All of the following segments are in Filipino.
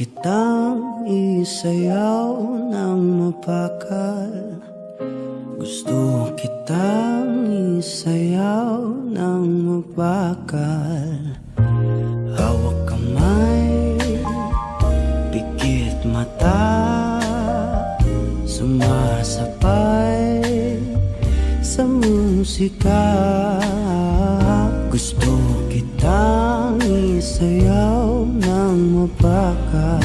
kitang isayaw ng mapakal. Gusto kitang isayaw ng mapakal. Hawak kamay, pikit mata, sumasabay sa musika. Gusto kitang isayaw ng mapakal.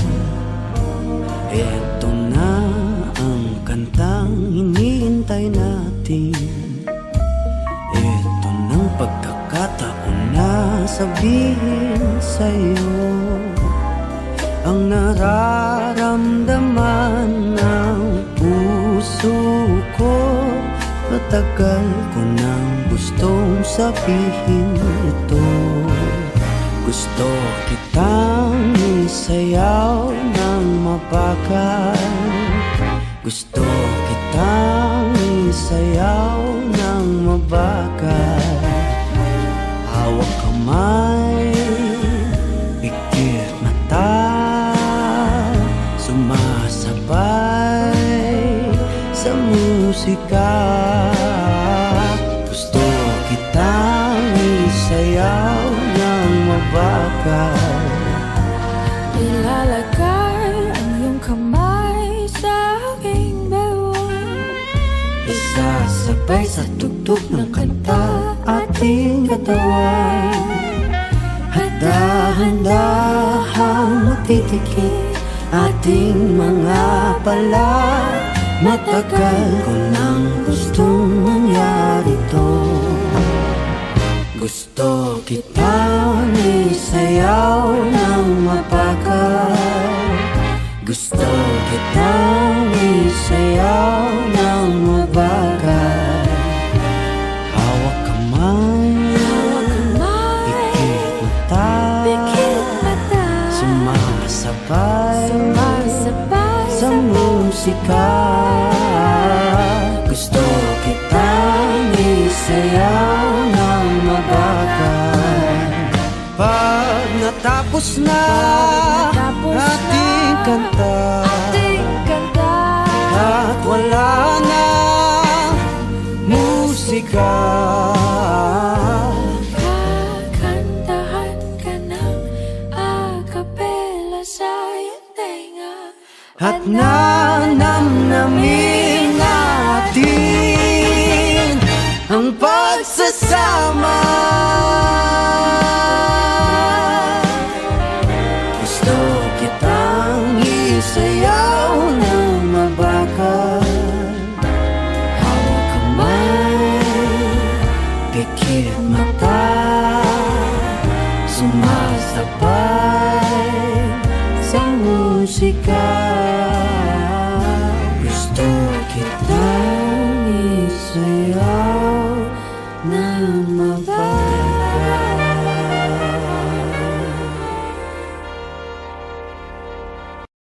Eto na ang kantang hinihintay natin. Eto ng pagkakataon na sabihin sa'yo ang nararamdaman ng puso ko. Matagal ko nang gustong sabihin ito. Gusto kitang isayaw ng mapakal. Gusto kitang isayaw ng mabakal. Hawak kamay, pikit mata, sumasabay sa musika. Gusto kitang isayaw ng mabakal. Ilalagay ang iyong kamay sa aking bewang. Isasabay sa tugtog ng kanta ating katawan. Handa-handahang matitikip ating mga pala. Matagal ko nang gustong mangyari to. Gusto kitang isayaw ng mapakal. Gusto kitang isayaw ng mabakal. Hawak kamay, pikit mata, sumasabay sa musika. Gusto kitang isayaw ng mabakal. Pag natapos na ating kanta, at wala na musika, kakantahan ka ng a-cappella sa iyong tenga. at nanamnamin natin ang pagsasama. Gusto kitang isayaw ng mabakal. Hawak kamay, pikit mata, sumasabay sa musika.